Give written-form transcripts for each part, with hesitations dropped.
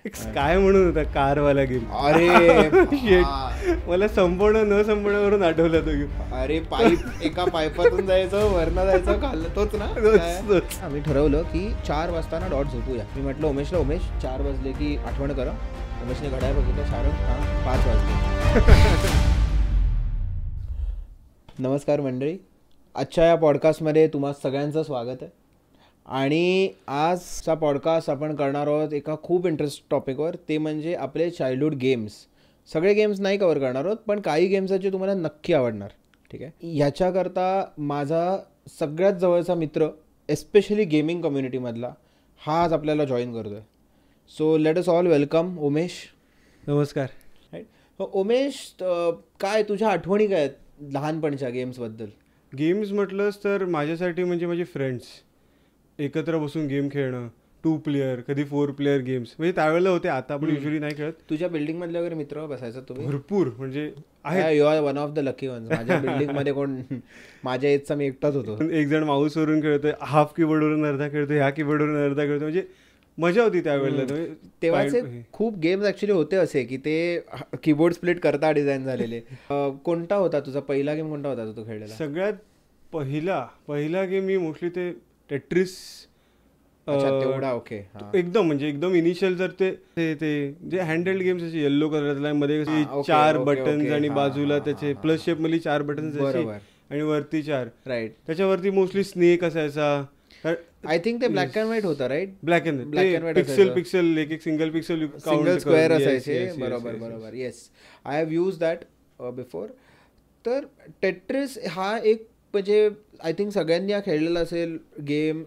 काय म्हणून होता कारवाला गेम. अरे मला संपवणं न संपवण्यावरून आठवलं तो गेम. अरे पाईप एका पाईपातून जायचं वरनं जायचं खाल्लं तोच ना. आम्ही ठरवलं की 4 वाजता ना डॉट झोपूया. मी म्हटलं उमेशला, उमेश 4 वाजले की आठवण करा. उमेशने घड्याळ बघितलं, 5 वाजले. नमस्कार मंडळी, आजच्या या पॉडकास्टमध्ये तुम्हा सगळ्यांचं स्वागत आहे. आणि आजचा पॉडकास्ट आपण करणार आहोत एका खूप इंटरेस्ट टॉपिकवर, ते म्हणजे आपले चाइल्डहुड गेम्स. सगळे गेम्स नाही कवर करणार आहोत, पण काही गेम्स आहेत जे तुम्हाला नक्की आवडणार. ठीक आहे, ह्याच्याकरता माझा सगळ्यात जवळचा मित्र, एस्पेशली गेमिंग कम्युनिटीमधला, हा आज आपल्याला जॉईन करतो आहे. So let us all welcome Umesh. नमस्कार. राईट, उमेश, काय तुझ्या आठवणी काय आहेत लहानपणच्या गेम्सबद्दल? गेम्स म्हटलंच तर माझ्यासाठी म्हणजे माझे फ्रेंड्स एकत्र बसून गेम खेळणं, 2 प्लेयर, कधी 4 प्लेयर गेम्स, म्हणजे त्यावेळेला होते, आता आपण युजली नाही खेळत. तुझ्या बिल्डिंग मधले वगैरे मित्र बसायचा तुम्ही? भरपूर, म्हणजे you are one of the lucky ones. माझ्या बिल्डिंग मध्ये कोण माझ्या एजचा मी एकटाच होतो. एक जण माऊस वरून खेळतोय, हाफ कीबोर्डवरून अर्धा खेळतोय, ह्या कीबोर्डवरून अर्धा खेळतोय, म्हणजे मजा होती त्यावेळेला. तेव्हाचे खूप गेम्स ऍक्च्युली होते असे की ते कीबोर्ड स्प्लिट करता डिझाईन झालेले. कोणता होता तुझा पहिला गेम, कोणता होता तो खेळलेला? सगळ्यात पहिला गेम मी मोस्टली ते टेट्रिस. तेवढा ओके. एकदम म्हणजे एकदम इनिशियल जर ते जे हँडहेल्ड गेम्स असे येल्लो कलर मध्ये 4 बटन्स आणि बाजूला त्याचे प्लस शेप मध्ये 4 बटन्स आणि वरती 4. राईट, त्याच्यावरती मोस्टली स्नेक असायचा. आय थिंक ते ब्लॅक अँड व्हाईट होता. Right, black and white, pixel एक सिंगल पिक्सेल सिंगल स्क्वेअर असायचे. बरोबर. Yes, I have use that before. तर टेट्रिस हा एक म्हणजे आय थिंक सगळ्यांनी हा खेळलेला असेल गेम.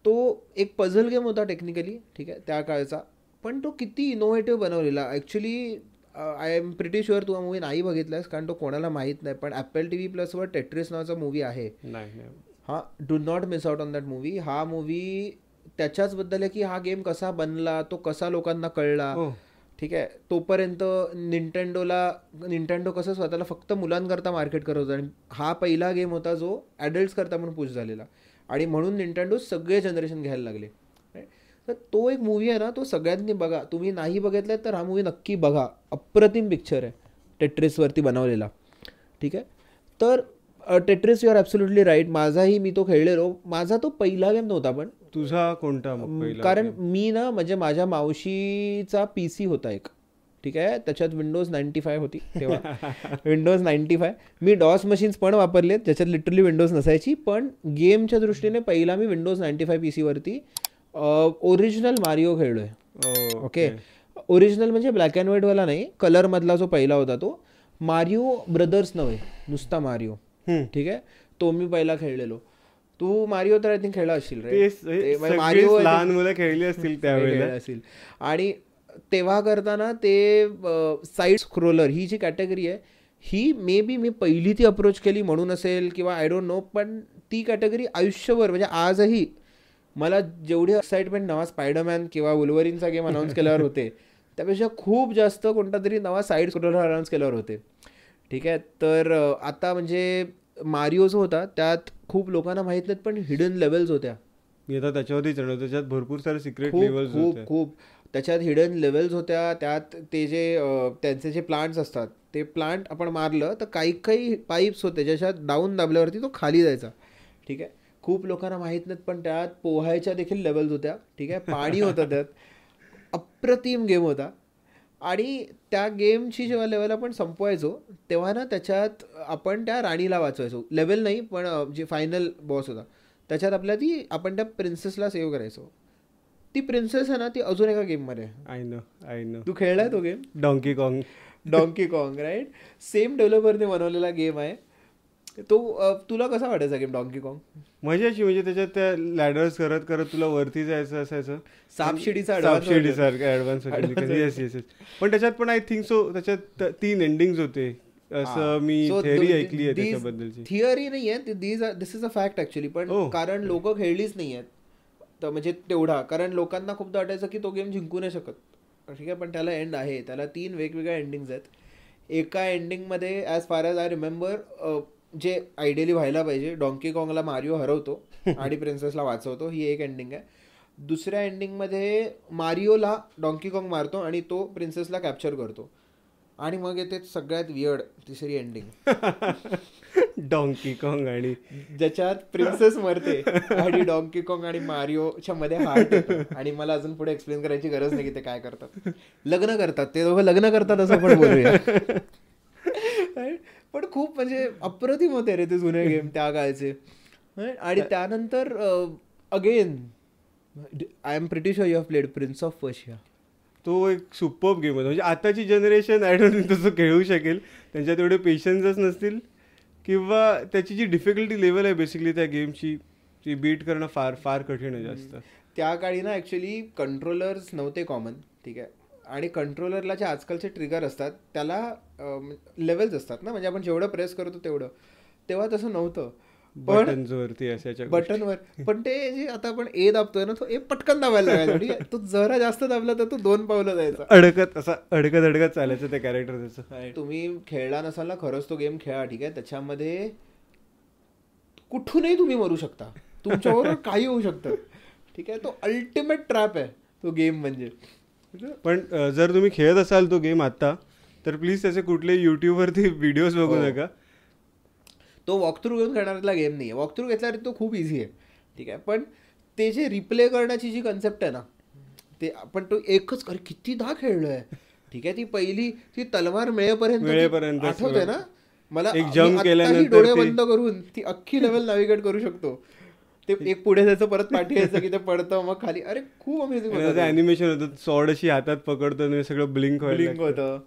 तो एक पझल गेम होता टेक्निकली, ठीक आहे, त्या काळचा. पण तो किती इनोव्हेटिव्ह बनवलेला. Actually I am pretty sure तू हा मूवी नाही बघितलास, कारण तो कोणाला माहीत नाही. पण ॲपल TV प्लसवर टेट्रिस नावाचा मूवी आहे. हा, do not miss out on that movie. हा मूवी त्याच्याचबद्दल आहे की हा गेम कसा बनला, तो कसा लोकांना कळला. ठीक आहे, तोपर्यंत निंटेंडो कसं स्वतःला फक्त मुलांकरता मार्केट करत होतं, आणि हा पहिला गेम होता जो ॲडल्ट्स करता म्हणून पुश झालेला, आणि म्हणून निंटेंडो सगळे जनरेशन घ्यायला लागले. तर तो एक मूवी आहे ना, तो सगळ्यांनी बघा. तुम्ही नाही बघितलाय तर हा मूवी नक्की बघा. अप्रतिम पिक्चर आहे टेट्रिसवरती बनवलेला. ठीक आहे, तर Tetris, you are absolutely right. मी तो खेळलेलो. माझा तो पहिला गेम नव्हता. पण तुझा कोणता? कारण मी ना, म्हणजे माझ्या मावशीचा PC होता एक, ठीक आहे, त्याच्यात Windows 95 होती तेव्हा. Windows 95. मी डॉस मशीन्स पण वापरलेत ज्याच्यात लिटरली विंडोज नसायची. पण गेमच्या दृष्टीने पहिला मी Windows 95 PC वरती ओरिजिनल मारिओ खेळलोय. ओके, ओरिजिनल म्हणजे ब्लॅक अँड व्हाईटवाला नाही, कलरमधला जो पहिला होता तो. मारिओ ब्रदर्स नव्हे, नुसता मारिओ. ठीक आहे, तो मी पहिला खेळलेलो. तू मारिओ तर आय थिंक खेळला असशील रे. मारिओ लहान मुलं खेळली असतील त्यावेळेला असतील. आणि तेव्हा करताना ते साईड स्क्रोलर ही जी कॅटेगरी आहे, ही मे बी मी पहिली ती अप्रोच केली म्हणून असेल, किंवा आय डोंट नो. पण ती कॅटेगरी आयुष्यभर, म्हणजे आजही मला जेवढी एक्साइटमेंट नवा स्पायडरमॅन किंवा वुल्व्हरीनचा गेम अनाऊन्स केल्यावर होते, त्यापेक्षा खूप जास्त कोणता तरी नवा साईड स्क्रोलर अनाऊन्स केल्यावर होते. ठीक आहे, तर आता म्हणजे मारिओ जो होता त्यात खूप लोकांना माहित नाहीत, पण हिडन लेवल्स होत्या. त्याच्यावरती त्याच्यात भरपूर सारे सिक्रेट लेवल्स होते. खूप त्याच्यात हिडन लेवल्स होत्या. त्यात ते जे त्यांचे जे प्लांट्स असतात, ते प्लांट आपण मारलं तर काही पाईप्स होते ज्याच्यात डाऊन दाबल्यावरती तो खाली जायचा. ठीक आहे, खूप लोकांना माहीत नाहीत, पण त्यात पोहायच्या देखील लेवल्स होत्या. ठीक आहे, पाणी होतं त्यात. अप्रतिम गेम होता. आणि त्या गेमची जेव्हा लेवल आपण संपवायचो तेव्हा ना, त्याच्यात आपण त्या राणीला वाचवायचो. लेवल नाही, पण जे फायनल बॉस होता त्याच्यात आपण त्या प्रिन्सेसला सेव्ह करायचो. ती प्रिन्सेस आहे ना, ती अजून एका गेममध्ये. I know. तू खेळलाय तो game? Donkey Kong. Right, same डेव्हलपरने बनवलेला गेम आहे तो. तुला कसा वाटायचा गेम डॉंकी कॉंग? मजाची, म्हणजे त्याच्यात त्या लॅडर्स करत करत तुला वरती जायचं असायचं. सापशिडीचा ॲडव्हान्स. येस. पण त्याच्यात पण आय थिंक सो त्याच्यात 3 एंडिंग्स होते असं मी थिअरी ऐकली आहे त्याच्याबद्दलची. थिअरी नाही आहे, दिस इज अ फॅक्ट ॲक्च्युली. पण कारण लोक खेळलीच नाही आहेत तर म्हणजे तेवढा, कारण लोकांना खूप वाटायचं की तो गेम जिंकू नाही शकत. ठीक आहे, पण त्याला एंड आहे. त्याला 3 वेगवेगळ्या एंडिंग्स आहेत. एका एंडिंगमध्ये as far as I remember, जे आयडियली व्हायला पाहिजे, डॉंकी कॉंगला मारिओ हरवतो आणि प्रिन्सेसला वाचवतो, ही एक एंडिंग आहे. दुसऱ्या एंडिंगमध्ये मारिओला डॉंकी कॉंग मारतो आणि तो प्रिन्सेसला कॅप्चर करतो आणि मग येते सगळ्यात वियर्ड तिसरी एंडिंग डॉंकी कॉंग आणि ज्याच्यात प्रिन्सेस मरते आणि डॉंकी कॉंग आणि मारिओच्या मध्ये हार्ट येतो. आणि मला अजून पुढे एक्सप्लेन करायची गरज नाही की ते काय करतात. लग्न करतात, ते दोघं लग्न करतात असं पण बोलूया. पण खूप म्हणजे अप्रतिम होते रे ते जुने गेम त्या काळचे. आणि त्यानंतर again I am pretty sure you have played prince of Persia. तो एक सुपर्ब गेम होता. म्हणजे आताची जनरेशन आय डोंट थिंक तसं खेळू शकेल, त्यांच्यात एवढे पेशन्सच नसतील किंवा त्याची जी डिफिकल्टी लेवल आहे बेसिकली त्या गेमची ती बीट करणं फार फार कठीण आहे जास्त. त्या काळी ना ॲक्च्युली कंट्रोलर्स नव्हते कॉमन, ठीक आहे. आणि कंट्रोलरला जे आजकालचे ट्रिगर असतात त्याला लेवल्स असतात ना, म्हणजे आपण जेवढं प्रेस करतो तेवढं, तेव्हा तसं नव्हतं. बटनवर. पण ते जे आता आपण ए दाबतोय ना, तो ए पटकन दाबायला लागायचा. तो जरा जास्त दाबला तर तो 2 पावलं जायचा. अडकत चालायचं ते कॅरेक्टर त्याचं. तुम्ही खेळला नसाल ना खरंच तो गेम खेळा, ठीक आहे. त्याच्यामध्ये कुठूनही तुम्ही मरू शकता, तुमच्याबरोबर काही होऊ शकतं, ठीक आहे. तो अल्टिमेट ट्रॅप आहे तो गेम म्हणजे. पण जर तुम्ही खेळत असाल तो गेम आता, तर प्लीज त्याचे कुठले युट्यूबवरती व्हिडिओज बघू नका. तो वॉकथ्रू घेऊन खेळणाऱ्यातला गेम नाही आहे. वॉकथ्रू घेतल्यावर तो खूप इझी आहे, ठीक आहे. पण ते जे रिप्ले करण्याची जी कन्सेप्ट आहे ना, ते आपण तो एकच कितीदा खेळलोय, ठीक आहे. ती पहिली ती तलवार मिळेपर्यंत आठवतंय ना मला, डोळे बंद करून ती अख्खी लेवल नॅव्हिगेट करू शकतो. ते एक पुढे जायचं, परत पाठी यायचं की ते पडतं, मग खाली. अरे खूप अमेझिंग होतं. ॲनिमेशन होतं, सॉर्ड अशी हातात पकडतो, सगळं ब्लिंक होतं.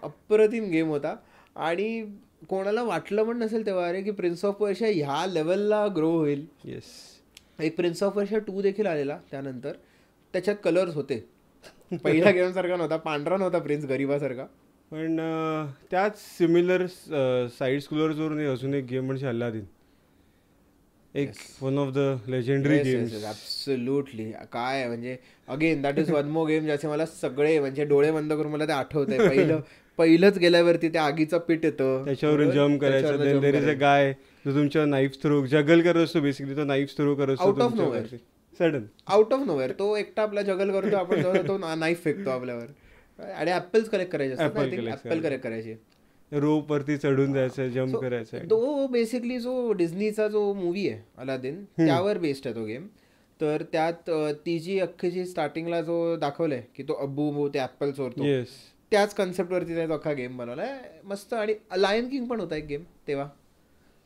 अप्रतिम गेम होता. आणि कोणाला वाटलं पण नसेल तेव्हा अरे की प्रिन्स ऑफ पर्शिया ह्या लेवलला ग्रो होईल. येस. एक प्रिन्स ऑफ पर्शिया 2 देखील आलेला त्यानंतर. त्याच्यात कलर्स होते, पहिल्या गेम सारखा नव्हता, पांढरा नव्हता प्रिन्स गरीबासारखा. पण त्याच सिमिलर साईड स्क्रोलर्सवरून अजून एक गेम म्हणजे अल्लादीन, एक one of the legendary games. Absolutely. काय म्हणजे again that is one more game ज्याचे मला सगळे म्हणजे डोळे बंद करून मला ते आठवतंय. पहिलंच गेल्यावरती त्या आगीचं पीठ येतं, त्याच्यावरून जम्प करायचं. देयर इज अ गाय जो तुमच्या नाईफ थ्रो जगल करत असतो, बेसिकली तो नाईफ थ्रो करत असतो out of nowhere. Sudden out of nowhere तो एकटा आपला जगल करतो, आपण तो नाईफ फेकतो आपल्यावर. आणि ऍपल्स कलेक्ट करायचे असतात, ऍपल कलेक्ट करायचे, रोप वरती चढून जायचं, जम्प करायचं. तो बेसिकली जो डिझनीचा जो मूवी आहे अलादीन त्यावर बेस्ड आहे तो गेम. तर त्यात ती जी अख्खी स्टार्टिंगला जो दाखवलंय की तो अब्बू ते ऍपल चोरतो, त्याच कन्सेप्टवरती त्याचा अख्खा गेम बनवलाय मस्त. आणि लायन किंग पण होता एक गेम तेव्हा,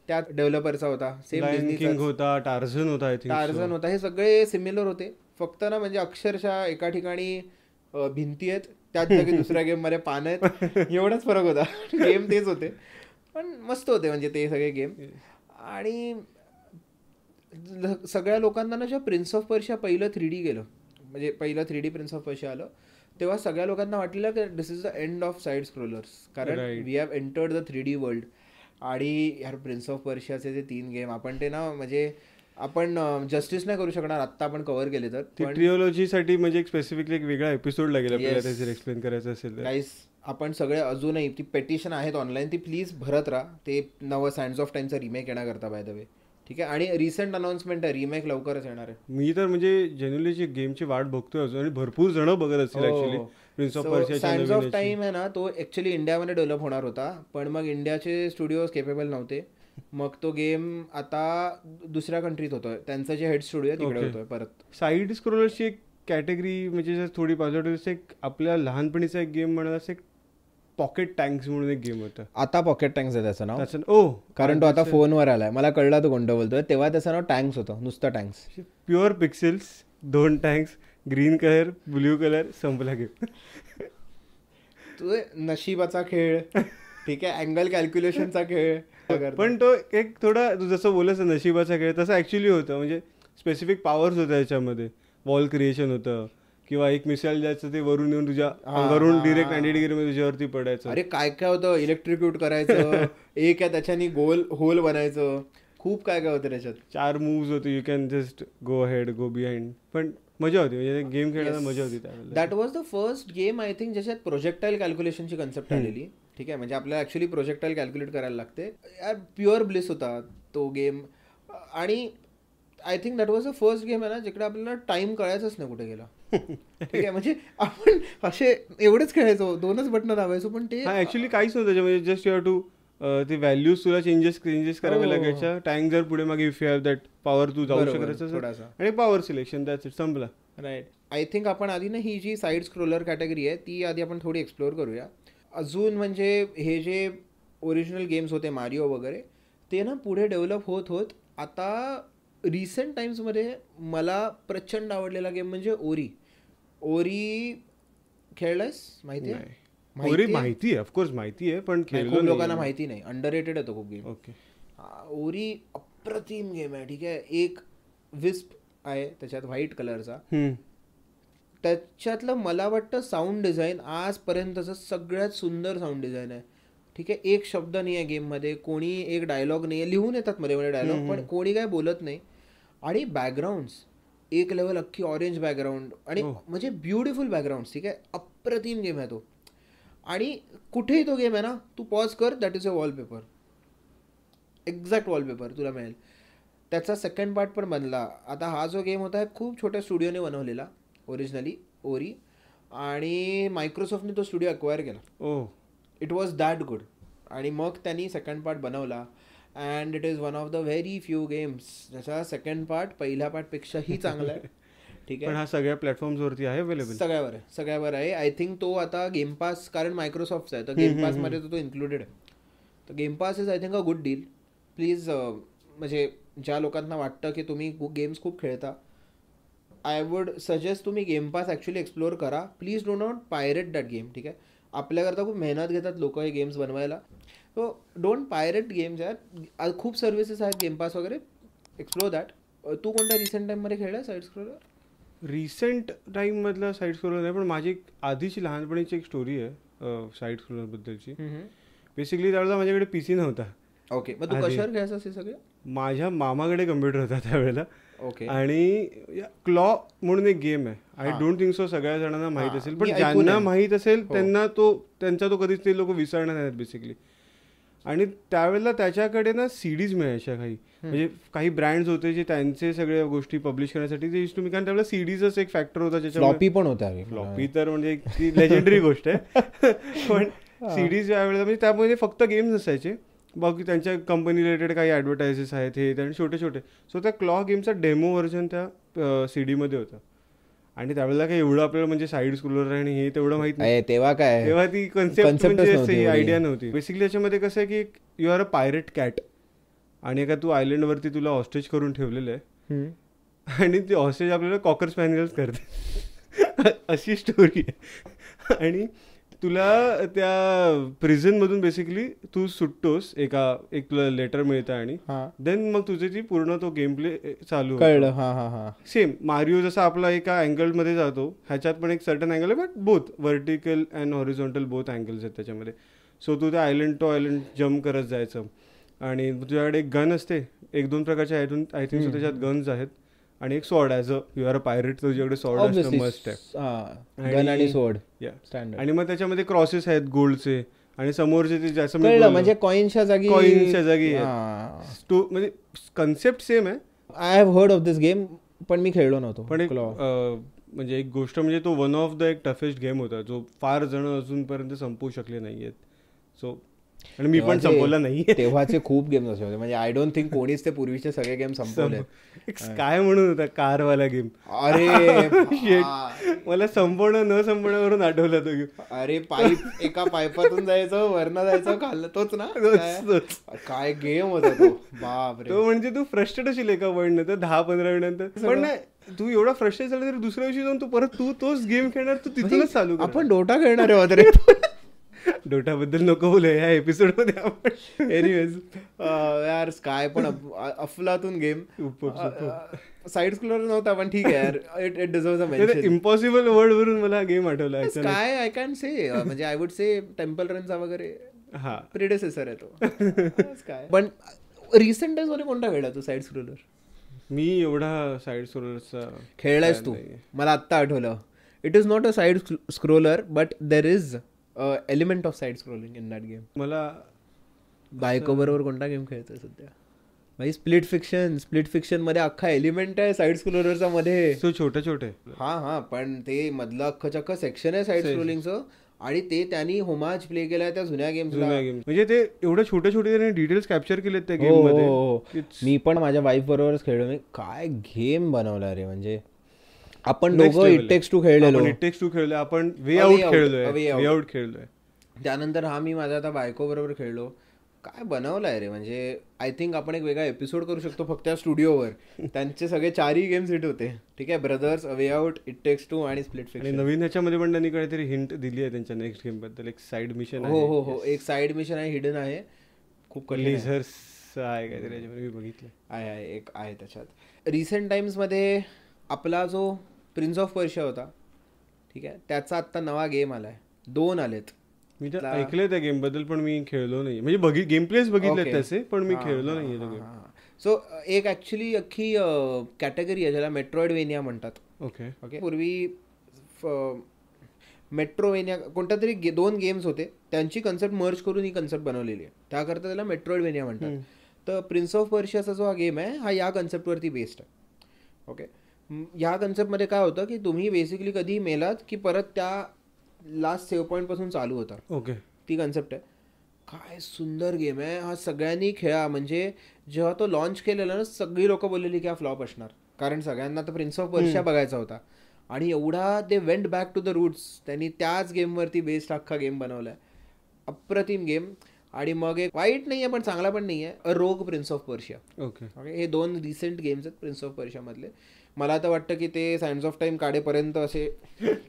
त्यात डेव्हलपरचा होता, सेम किंग होता, टार्झन होता. हे सगळे सिमिलर होते, फक्त ना म्हणजे अक्षरशः एका ठिकाणी भिंती आहेत, त्याच जागी दुसऱ्या गेम मध्ये पानं आहेत, एवढाच फरक होता. गेम तेच होते, पण मस्त होते म्हणजे ते सगळे गेम. आणि सगळ्या लोकांना ना जेव्हा प्रिन्स ऑफ पर्शिया पहिलं 3D गेलं, म्हणजे पहिलं 3D प्रिन्स ऑफ पर्शिया आलं, तेव्हा सगळ्या लोकांना वाटलेलं की this is the end of side scrollers, कारण we have entered the 3D world. आणि यार प्रिन्स ऑफ पर्शियाचे जे 3 गेम आपण ते ना म्हणजे आपण जस्टिस नाही करू शकणार आत्ता आपण कव्हर केले तर. ट्रिओलॉजीसाठी म्हणजे स्पेसिफिकली एक वेगळा एपिसोड लागेल आपल्याला त्याचे एक्सप्लेन करायचं असेल तर. गाईस आपण सगळे अजूनही ती पेटिशन आहेत ऑनलाईन, ती प्लीज भरत राहा. ते नवं सँड्स ऑफ टाइमचा रिमेक येण्याकरता बाय द वे, ठीक आहे. आणि रिसेंट अनाउन्समेंट आहे, रिमेक लवकरच येणार आहे. मी तर म्हणजे जेन्युअनली गेमची वाट बघतोय अजून, आणि भरपूर जण बघत असतील actually. Prince of Persia sands of time आहे ना, तो ऍक्च्युली इंडियामध्ये डेव्हलप होणार होता, पण मग इंडियाचे स्टुडिओज केपेबल नव्हते. मग तो गेम आता दुसऱ्या कंट्रीत होतोय, त्यांचं जे हेड स्टुडिओ आहे तिकडे होतोय परत. साईड स्क्रोलर्सची एक कॅटेगरी म्हणजे थोडी पॉझिटिव्ह, एक आपल्या लहानपणीचा एक गेम म्हणाला, एक पॉकेट टँक्स म्हणून एक गेम होता. आता पॉकेट टँक्स आहे त्याचं नाव, कारण तो आता फोनवर आलाय. मला कळला तो कोणतं बोलतोय. तेव्हा त्याचं नाव टँक्स होतं, नुसतं tanks. Pure pixels, 2 tanks, green colour, blue colour, संपला गेम. तो नशिबाचा खेळ, ठीक आहे, अँगल कॅल्क्युलेशनचा खेळ. पण तो एक थोडा जसं बोलायचं नशिबाचा खेळ तसं ऍक्च्युली होतं. म्हणजे स्पेसिफिक पॉवर्स होत्या याच्यामध्ये, वॉल क्रिएशन होतं, किंवा एक मिसाईल द्यायचं ते वरून येऊन तुझ्या अंगावरून डिरेक्ट 90 डिग्रीमध्ये तुझ्यावरती पडायचं. अरे काय काय होतं, इलेक्ट्रिक्यूट करायचं, एक आहे त्याच्यानी गोल होल बनायचं, खूप काय काय होतं त्याच्यात. 4 मूव्स होते, you can just go head, go behind. पण मजा होती, म्हणजे गेम खेळायला मजा होती त्यावेळेला. That was the first game I think ज्याच्यात प्रोजेक्टाईल कॅल्क्युलेशनची कन्सेप्ट आलेली, ठीक आहे. म्हणजे आपल्याला ऍक्च्युली प्रोजेक्टाईल कॅल्क्युलेट करायला लागते. यार प्युअर ब्लिस होता तो गेम. आणि I think that was the first game आहे ना जिकडे आपल्याला टाइम कळायचंच नाही कुठे गेला. ठीक आहे, म्हणजे आपण असे एवढेच खेळायचो, 2च बटन दाबायचो, पण ते ऍक्च्युली काहीच नव्हतं त्याच्यामध्ये. जस्ट यू हॅव टू ते व्हॅल्यूज तुला चेंजेस करावे लागायच्या. टँक जर पुढे मागे if you have that power तू जाऊ शकत आणि पॉवर सिलेक्शन दॅट्स इट, संपला. राईट. आय थिंक आपण आधी ना ही जी साईड स्क्रोलर कॅटेगरी आहे ती आधी आपण थोडी एक्सप्लोअर करूया. अजून म्हणजे हे जे ओरिजिनल गेम्स होते मारिओ वगैरे ते ना पुढे डेव्हलप होत आता रिसेंट टाइम्समध्ये मला प्रचंड आवडलेला गेम म्हणजे ओरी खेळलायस? माहिती आहे? माहिती आहे, ऑफकोर्स माहिती आहे, पण खूप लोकांना माहिती नाही. अंडररेटेड आहे तो खूप गेम. ओके. ओरी अप्रतिम गेम आहे. ठीक आहे, एक विस्प आहे त्याच्यात व्हाईट कलरचा. त्याच्यातलं मला वाटतं साऊंड डिझाईन आजपर्यंतचं सगळ्यात सुंदर साऊंड डिझाईन आहे. ठीक आहे, एक शब्द नाही आहे गेममध्ये, कोणी एक डायलॉग नाही आहे, लिहून येतात मध्ये मध्ये डायलॉग, पण कोणी काय बोलत नाही. आणि बॅकग्राऊंड्स एक लेवल अख्खी ऑरेंज बॅकग्राऊंड आणि म्हणजे ब्युटिफुल बॅकग्राऊंड. ठीक आहे, अप्रतिम गेम आहे तो. आणि कुठेही तो गेम आहे ना, तू पॉज कर, that is a wallpaper, exact wallpaper तुला मिळेल. त्याचा सेकंड पार्ट पण बनला. आता हा जो गेम होता खूप छोट्या स्टुडिओने बनवलेला ओरिजिनली, ओरी, आणि मायक्रोसॉफ्टने तो स्टुडिओ अक्वायर केला. It was that good. आणि मग त्यांनी सेकंड पार्ट बनवला and it is one of the very few games ज्याचा सेकंड पार्ट पहिल्या पार्टपेक्षाही चांगला आहे. ठीक आहे, हा सगळ्या प्लॅटफॉर्म्सवरती आहे अवेलेबल, सगळ्यावर आहे. आय थिंक तो आता गेम पास, कारण मायक्रोसॉफ्टचा आहे तर गेम पासमध्ये तो इन्क्लुडेड आहे. तर game pass is I think a good deal. Please म्हणजे ज्या लोकांना वाटतं की तुम्ही गेम्स खूप खेळता, आय वुड सजेस्ट तुम्ही गेम पास ॲक्च्युली एक्सप्लोअर करा. Please do not pirate that game. ठीक आहे, आपल्याकरता खूप मेहनत घेतात लोक हे गेम्स बनवायला, सो डोंट पायरेट गेम्स. यार खूप सर्व्हिसेस आहेत गेम पास वगैरे, एक्सप्लोअर दॅट. तू कोणत्या रिसेंट टाईममध्ये खेळला साईड स्क्रोलर? रिसेंट टाईममधला साईड स्क्रोलर नाही, पण माझी एक आधीची लहानपणीची एक स्टोरी आहे साईड स्क्रोलरबद्दलची. बेसिकली त्यावेळेला माझ्याकडे PC नव्हता. ओके, मग तू कशावर घ्यायचं असे सगळे? माझ्या मामाकडे कम्प्युटर होता त्यावेळेला. ओके. आणि क्लॉ म्हणून एक गेम आहे, आय डोंट थिंक सो सगळ्या जणांना माहीत असेल, पण ज्यांना माहीत असेल त्यांना त्यांचा तो कधीच ते लोक विसरणार नाहीत बेसिकली. आणि त्यावेळेला त्याच्याकडे ना CDs मिळायच्या काही, म्हणजे काही ब्रँड्स होते जे त्यांचे सगळ्या गोष्टी पब्लिश करण्यासाठी ते तुम्ही, कारण त्यावेळेला CDच एक फॅक्टर होता ज्याच्यामध्ये. फ्लॉपी पण होता. फ्लॉपी तर म्हणजे ती लेजेंडरी गोष्ट आहे. पण CDs यावेळेला म्हणजे त्यामध्ये फक्त गेम्स असायचे, बाकी त्यांच्या कंपनी रिलेटेड काही ॲडव्हर्टायजेस आहेत हे आणि छोटे छोटे. सो त्या क्लॉ गेमचा डेमो व्हर्जन त्या CD मध्ये होता. आणि त्यावेळेला काही एवढं आपल्याला म्हणजे साईड स्क्रोलर आणि हे तेवढं माहित नाही तेव्हा ती कन्सेप्ट म्हणजे आयडिया नव्हती. बेसिकली याच्यामध्ये कसं आहे की you are a pirate cat आणि एका तू आयलंडवरती तुला हॉस्टेज करून ठेवलेलं आहे आणि ते हॉस्टेज आपल्याला कॉकर स्पॅनियल्स करते अशी स्टोरी आहे. आणि तुला त्या प्रिझनमधून बेसिकली तू सुटतोस, एक तुला लेटर मिळतं आणि देन मग तुझी ती पूर्ण तो गेम प्ले चालू होतो. सेम मारिओ जसा आपला एका अँगलमध्ये जातो, ह्याच्यात पण एक सर्टन अँगल आहे, but both vertical and horizontal both angles आहेत त्याच्यामध्ये. सो तू त्या आयलंड टू आयलंड जम्प करत जायचं आणि तुझ्याकडे एक गन असते, 1-2 प्रकारच्या आय थिंक सो त्याच्यात गन्स आहेत, आणि एक sword. As a you are a pirate तुझ्याकडे स्वॉर्ड असणं मस्ट आहे, आणि स्वॉर्ड. आणि मग त्याच्यामध्ये क्रॉसेस आहेत गोल्डचे, आणि समोरचे ते जास्त म्हणजे कॉइनच्या जागी म्हणजे कन्सेप्ट सेम आहे. I have heard of this game, पण मी खेळलो नव्हतो. पण एक म्हणजे एक गोष्ट म्हणजे तो वन ऑफ द एक टफेस्ट गेम होता जो फार जण अजूनपर्यंत संपवू शकले नाही आहेत. सो आणि मी पण संपवला नाही. तेव्हाचे खूप गेम्स असे होते, म्हणजे आय डोंट थिंक कोणीच ते पूर्वीचे सगळे गेम संपवले. काय म्हणून होता कारवाला गेम, अरे मला संपवणं न संपवण्यावरून आठवला तो गेम. अरे पाईप, एका पाईपातून जायचं, वरनं जायचं, खाल्लं, तोच ना. काय गेम होता तो, बापरे. तो म्हणजे तू फ्रस्ट्रेट असेल एका पॉईंट नंतर 10-15 मिनिटांतर, पण नाही तू एवढा फ्रस्ट्रेट झाला तरी दुसऱ्या दिवशी जाऊन तू परत तोच गेम खेळणार, तू तिथूनच चालू. आपण डोटा खेळणार आहे वगैरे. डोटाबद्दल नको बोलू ह्या एपिसोडमध्ये आपण. एनिवेज यार काय पण अफलातून गेम. साईड स्क्रोलर नव्हता पण ठीक आहे यार, it deserves a mention. Impossible word वरून मला गेम आठवला. काय आय कॅन से, म्हणजे आय वुड से टेम्पल रनचा वगैरे प्रिडेसेसर आहे तो. काय पण रिसेंट डेज मध्ये कोणता खेळला तू साईड स्क्रोलर? मी एवढा साईड स्क्रोलरचा खेळलायस तू? मला आत्ता आठवलं. It is not a side scroller but there is element of side scrolling in that game. मला बायको बरोबर कोणता गेम खेळतोय सध्या? भाई स्प्लिट फिक्शन मध्ये अख्खा एलिमेंट आहे साईड स्क्रोलरचा मध्ये. तो छोटे हा पण ते मधलं अख्खं चक्क सेक्शन आहे साईड स्क्रोलिंगचं आणि ते त्यांनी होमाज प्ले केलाय त्या जुन्या गेम्सला. म्हणजे ते एवढे छोटे त्यांनी डिटेल्स कॅप्चर केलेत त्या गेम मध्ये. मी पण माझ्या वाईफ बरोबरच खेळलो. मी काय गेम बनवला रे. म्हणजे आपण दोघं इट टेक्स टू खेळलेलो, आपण वे आउट खेळलोय. त्यानंतर मी माझ्या आता बायको बरोबर खेळलो. काय बनवलाय रे. म्हणजे आय थिंक आपण एक वेगळा एपिसोड करू शकतो फक्त स्टुडिओवर. त्यांचे सगळे 4ही गेम्स हिट होते. ठीक आहे, Brothers, way out, It Takes Two आणि स्प्लिट फिक्शन. नवीन ह्याच्यामध्ये पण त्यांनी काहीतरी हिंट दिली आहे त्यांच्या नेक्स्ट गेम बद्दल. एक साइड मिशन आहे. हो एक साइड मिशन आहे, हिडन आहे, खूप लेझर्स आहे काहीतरी याच्यामध्ये. मी बघितलं आहे एक आहे त्याच्यात. रिसेंट टाइम्समध्ये आपला जो प्रिन्स ऑफ पर्शिया होता, ठीक आहे, त्याचा आत्ता नवा गेम आलाय. 2 आलेत. मी तर ऐकलंय त्या गेम बद्दल पण मी खेळलो नाही. म्हणजे गेम प्लेस बघितले त्याचे, पण मी खेळलो नाहीये तो गेम. सो एक ऍक्च्युली अख्खी कॅटेगरी आहे ज्याला मेट्रॉइडवेनिया म्हणतात. ओके. पूर्वी मेट्रोवेनिया कोणत्या तरी 2 गेम्स होते, त्यांची कन्सेप्ट मर्ज करून ही कन्सेप्ट बनवलेली आहे. त्याकरता त्याला मेट्रॉइडवेनिया म्हणतात. तर प्रिन्स ऑफ पर्शियाचा जो हा गेम आहे हा या कन्सेप्टवरती बेस्ड आहे. ओके. ह्या कन्सेप्टमध्ये काय होतं की तुम्ही बेसिकली कधी मेलात की परत त्या लास्ट सेव्ह पॉईंट पासून चालू होता. ओके. ती कन्सेप्ट आहे. काय सुंदर गेम आहे हा. सगळ्यांनी खेळा. म्हणजे जेव्हा तो लॉन्च केलेला ना, सगळी लोक बोललेली की हा फ्लॉप असणार, कारण सगळ्यांना तर प्रिन्स ऑफ पर्शिया बघायचा होता. आणि एवढा ते went back to the roots. त्यांनी त्याच गेमवरती बेस्ड अख्खा गेम बनवलाय. अप्रतिम गेम. आणि मग एक वाईट नाही आहे पण चांगला पण नाही आहे, अ रोग प्रिन्स ऑफ पर्शिया. ओके. हे 2 रिसेंट गेम्स आहेत प्रिन्स ऑफ पर्शिया मधले. मला आता वाटतं की ते सायन्स ऑफ टाइम काढेपर्यंत असे